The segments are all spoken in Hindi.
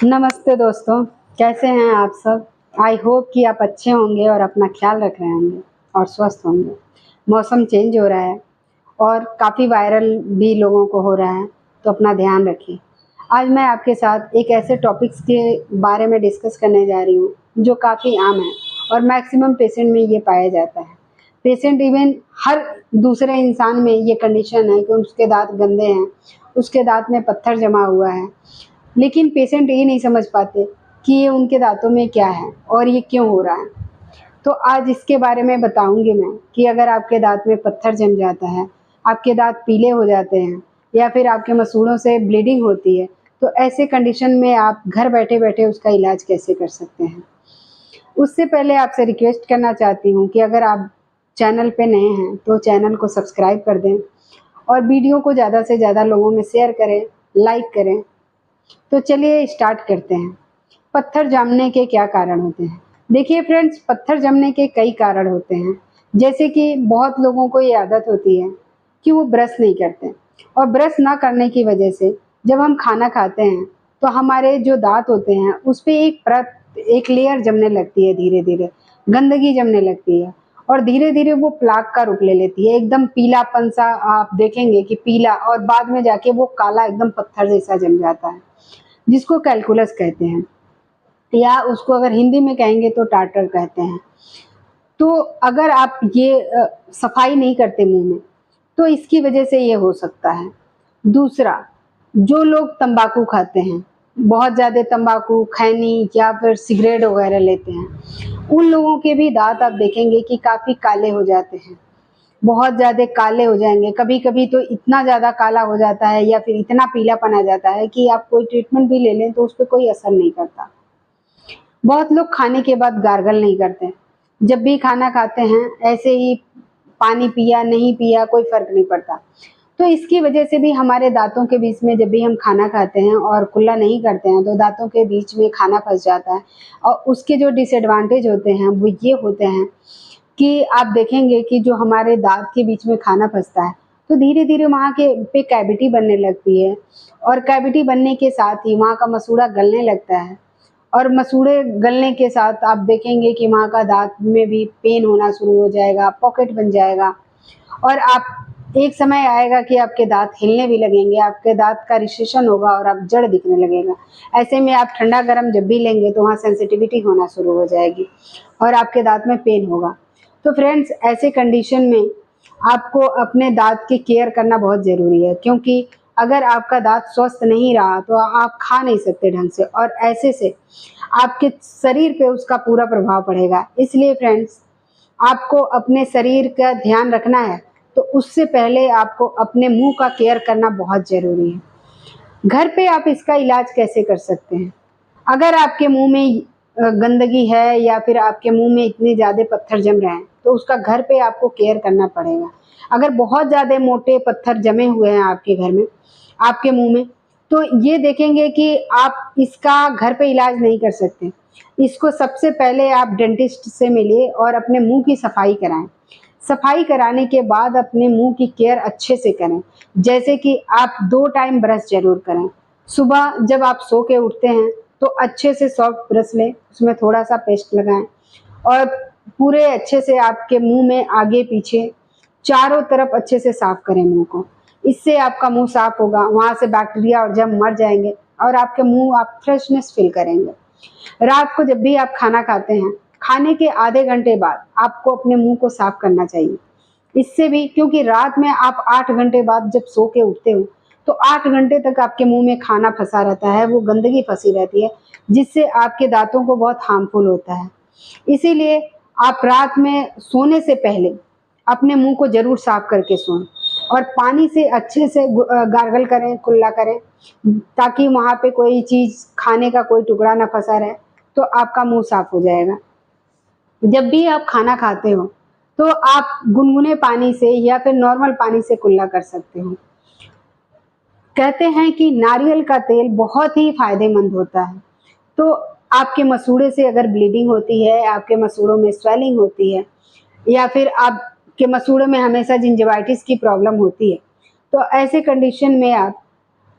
नमस्ते दोस्तों, कैसे हैं आप सब? आई होप कि आप अच्छे होंगे और अपना ख्याल रख रहे होंगे और स्वस्थ होंगे। मौसम चेंज हो रहा है और काफ़ी वायरल भी लोगों को हो रहा है, तो अपना ध्यान रखिए। आज मैं आपके साथ एक ऐसे टॉपिक्स के बारे में डिस्कस करने जा रही हूँ, जो काफ़ी आम है और मैक्सिमम पेशेंट में ये पाया जाता है। पेशेंट इवन हर दूसरे इंसान में ये कंडीशन है कि उसके दाँत गंदे हैं, उसके दाँत में पत्थर जमा हुआ है, लेकिन पेशेंट ये नहीं समझ पाते कि ये उनके दाँतों में क्या है और ये क्यों हो रहा है। तो आज इसके बारे में बताऊँगी मैं कि अगर आपके दाँत में पत्थर जम जाता है, आपके दाँत पीले हो जाते हैं या फिर आपके मसूड़ों से ब्लीडिंग होती है, तो ऐसे कंडीशन में आप घर बैठे-बैठे उसका इलाज कैसे कर सकते हैं। उससे पहले आपसे रिक्वेस्ट करना चाहती हूँ कि अगर आप चैनल पे नए हैं, तो चैनल को सब्सक्राइब कर दें और वीडियो को ज़्यादा से ज़्यादा लोगों में शेयर करें, लाइक करें। तो चलिए स्टार्ट करते हैं। पत्थर जमने के क्या कारण होते हैं? देखिए फ्रेंड्स, पत्थर जमने के कई कारण होते हैं। जैसे कि बहुत लोगों को ये आदत होती है कि वो ब्रश नहीं करते और ब्रश ना करने की वजह से जब हम खाना खाते हैं, तो हमारे जो दाँत होते हैं, उस पे एक परत, एक लेयर जमने लगती है धीरे-धीरे, गंदगी जमने लगती है और धीरे-धीरे वो प्लाक का रूप ले लेती है। एकदम पीलापन-सा आप देखेंगे कि पीला और बाद में जाके वो काला एकदम पत्थर जैसा जम जाता है, जिसको कैलकुलस कहते हैं या उसको अगर हिंदी में कहेंगे तो टार्टर कहते हैं। तो अगर आप ये सफाई नहीं करते मुँह में, तो इसकी वजह से ये हो सकता है। दूसरा, जो लोग तम्बाकू खाते हैं, बहुत ज़्यादा तम्बाकू, खैनी या फिर सिगरेट वगैरह लेते हैं, उन लोगों के भी दाँत आप देखेंगे कि काफ़ी काले हो जाते हैं। बहुत ज़्यादा काले हो जाएँगे, कभी-कभी तो इतना ज़्यादा काला हो जाता है या फिर इतना पीलापन आ जाता है कि आप कोई ट्रीटमेंट भी ले लें तो उसपे कोई असर नहीं करता। बहुत लोग खाने के बाद गार्गल नहीं करते। जब भी खाना खाते हैं, ऐसे ही पानी पिया, नहीं पिया, कोई फ़र्क नहीं पड़ता। तो इसकी वजह से भी हमारे दाँतों के बीच में जब भी हम खाना खाते हैं और कुल्ला नहीं करते हैं, तो दाँतों के बीच में खाना फँस जाता है और उसके जो डिसएडवांटेज होते हैं, वो ये होते हैं कि आप देखेंगे कि जो हमारे दाँत के बीच में खाना फँसता है, तो धीरे-धीरे वहाँ के पे कैविटी बनने लगती है और कैविटी बनने के साथ ही वहाँ का मसूड़ा गलने लगता है और मसूड़े गलने के साथ आप देखेंगे कि वहाँ का दाँत में भी पेन होना शुरू हो जाएगा, पॉकेट बन जाएगा और आप एक समय आएगा कि आपके दाँत हिलने भी लगेंगे, आपके दाँत का रिसेशन होगा और आप जड़ दिखने लगेगा। ऐसे में आप ठंडा-गरम जब भी लेंगे तो वहाँ सेंसिटिविटी होना शुरू हो जाएगी और आपके दाँत में पेन होगा। तो फ्रेंड्स, ऐसे कंडीशन में आपको अपने दाँत की केयर करना बहुत ज़रूरी है, क्योंकि अगर आपका दाँत स्वस्थ नहीं रहा तो आप खा नहीं सकते ढंग से और ऐसे से आपके शरीर पे उसका पूरा प्रभाव पड़ेगा। इसलिए फ्रेंड्स, आपको अपने शरीर का ध्यान रखना है, तो उससे पहले आपको अपने मुँह का केयर करना बहुत ज़रूरी है। घर पे आप इसका इलाज कैसे कर सकते हैं? अगर आपके मुँह में गंदगी है या फिर आपके मुँह में इतने ज़्यादा पत्थर जम रहे हैं, तो उसका घर पे आपको केयर करना पड़ेगा। अगर बहुत ज़्यादा मोटे पत्थर जमे हुए हैं आपके घर में, आपके मुँह में, तो ये देखेंगे कि आप इसका घर पे इलाज नहीं कर सकते। इसको सबसे पहले आप डेंटिस्ट से मिलिए और अपने मुँह की सफाई कराएँ। सफाई कराने के बाद अपने मुँह की केयर अच्छे से करें। जैसे कि आप 2 टाइम ब्रश ज़रूर करें। सुबह जब आप सो के उठते हैं, तो अच्छे से सॉफ्ट ब्रश लें, उसमें थोड़ा-सा पेस्ट लगाएँ और पूरे अच्छे से आपके मुँह में आगे-पीछे चारों तरफ अच्छे से साफ करें मुँह को। इससे आपका मुँह साफ होगा, वहाँ से बैक्टीरिया और जर्म मर जाएँगे और आपके मुँह आप फ्रेशनेस फ़ील करेंगे। रात को जब भी आप खाना खाते हैं, खाने के आधे घंटे बाद आपको अपने मुँह को साफ करना चाहिए। इससे भी, क्योंकि रात में आप 8 घंटे बाद जब सो के उठते हो, तो 8 घंटे तक आपके मुँह में खाना फँसा रहता है, वो गंदगी फँसी रहती है, जिससे आपके दाँतों को बहुत हार्मफुल होता है। इसीलिए आप रात में सोने से पहले अपने मुँह को ज़रूर साफ करके सोएँ और पानी से अच्छे से गार्गल करें, कुल्ला करें, ताकि वहाँ पे कोई चीज़, खाने का कोई टुकड़ा ना फँसा रहे, तो आपका मुँह साफ हो जाएगा। जब भी आप खाना खाते हो, तो आप गुनगुने पानी से या फिर नॉर्मल पानी से कुल्ला कर सकते हो। कहते हैं कि नारियल का तेल बहुत ही फ़ायदेमंद होता है। तो आपके मसूड़े से अगर ब्लीडिंग होती है, आपके मसूड़ों में स्वेलिंग होती है या फिर आपके मसूड़ों में हमेशा जिंजिवाइटिस की प्रॉब्लम होती है, तो ऐसे कंडीशन में आप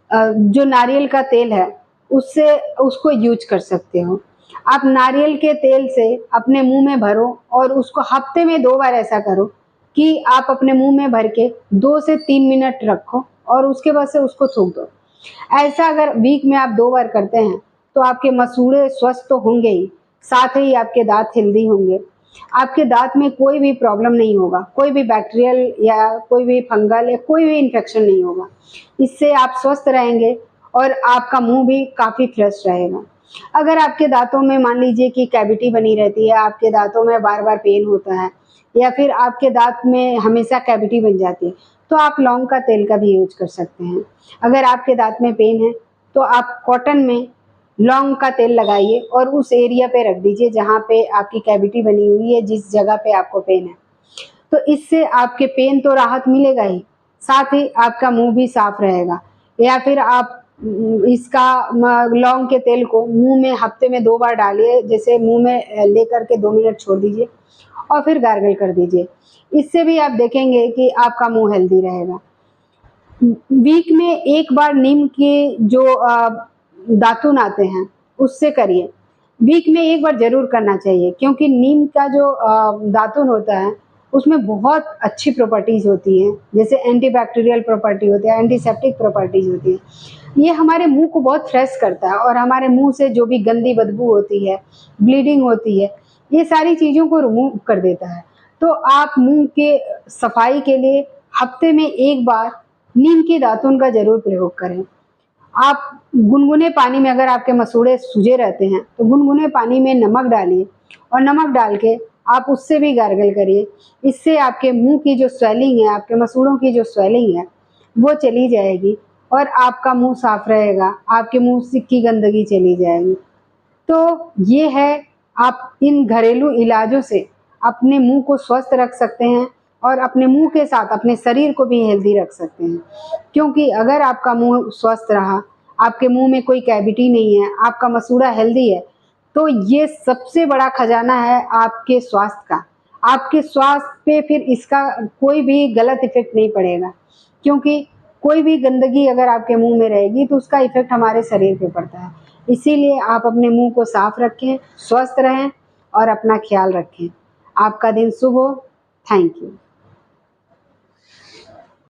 जो नारियल का तेल है, उससे उसको यूज कर सकते हो। आप नारियल के तेल से अपने मुंह में भरो और उसको हफ्ते में 2 बार ऐसा करो कि आप अपने मुंह में भर के 2 से 3 मिनट रखो और उसके बाद से उसको थूक दो। ऐसा अगर वीक में आप 2 बार करते हैं तो आपके मसूड़े स्वस्थ तो होंगे ही, साथ ही आपके दांत हेल्दी होंगे। आपके दांत में कोई भी प्रॉब्लम नहीं होगा, कोई भी बैक्टीरियल या कोई भी फंगल या कोई भी इन्फेक्शन नहीं होगा। इससे आप स्वस्थ रहेंगे और आपका मुंह भी काफ़ी फ्रेश रहेगा। अगर आपके दांतों में मान लीजिए कि कैविटी बनी रहती है, आपके दांतों में बार-बार पेन होता है या फिर आपके दांत में हमेशा कैविटी बन जाती है, तो आप लौंग का तेल का भी यूज़ कर सकते हैं। अगर आपके दांत में पेन है, तो आप कॉटन में लौंग का तेल लगाइए और उस एरिया पे रख दीजिए जहाँ पे आपकी कैविटी बनी हुई है, जिस जगह पे आपको पेन है। तो इससे आपके पेन तो राहत मिलेगा ही, साथ ही आपका मुंह भी साफ रहेगा। या फिर आप इसका लौंग के तेल को मुंह में हफ्ते में 2 बार डालिए, जैसे मुंह में लेकर के 2 मिनट छोड़ दीजिए और फिर गार्गल कर दीजिए। इससे भी आप देखेंगे कि आपका मुंह हेल्दी रहेगा। वीक में 1 बार नीम के जो दातुन आते हैं उससे करिए। वीक में 1 बार ज़रूर करना चाहिए क्योंकि नीम का जो दातुन होता है उसमें बहुत अच्छी प्रॉपर्टीज़ होती हैं, जैसे एंटीबैक्टीरियल प्रॉपर्टी होती है, एंटीसेप्टिक प्रॉपर्टीज़ होती है। ये हमारे मुंह को बहुत फ्रेश करता है और हमारे मुंह से जो भी गंदी बदबू होती है, ब्लीडिंग होती है, ये सारी चीज़ों को रिमूव कर देता है। तो आप मुंह के सफाई के लिए हफ्ते में 1 बार नीम की दातुन का ज़रूर प्रयोग करें। आप गुनगुने पानी में अगर आपके मसूड़े सूजे रहते हैं, तो गुनगुने पानी में नमक डालिए और नमक डाल के आप उससे भी गार्गल करिए। इससे आपके मुंह की जो स्वेलिंग है, आपके मसूड़ों की जो स्वेलिंग है, वो चली जाएगी और आपका मुंह साफ रहेगा, आपके मुंह से की गंदगी चली जाएगी। तो ये है, आप इन घरेलू इलाजों से अपने मुंह को स्वस्थ रख सकते हैं और अपने मुंह के साथ अपने शरीर को भी हेल्दी रख सकते हैं। क्योंकि अगर आपका मुंह स्वस्थ रहा, आपके मुंह में कोई कैविटी नहीं है, आपका मसूड़ा हेल्दी है, तो ये सबसे बड़ा खजाना है आपके स्वास्थ्य का। आपके स्वास्थ्य पे फिर इसका कोई भी गलत इफ़ेक्ट नहीं पड़ेगा, क्योंकि कोई भी गंदगी अगर आपके मुंह में रहेगी तो उसका इफ़ेक्ट हमारे शरीर पे पड़ता है। इसीलिए आप अपने मुंह को साफ रखें, स्वस्थ रहें और अपना ख्याल रखें। आपका दिन शुभ हो। Thank you.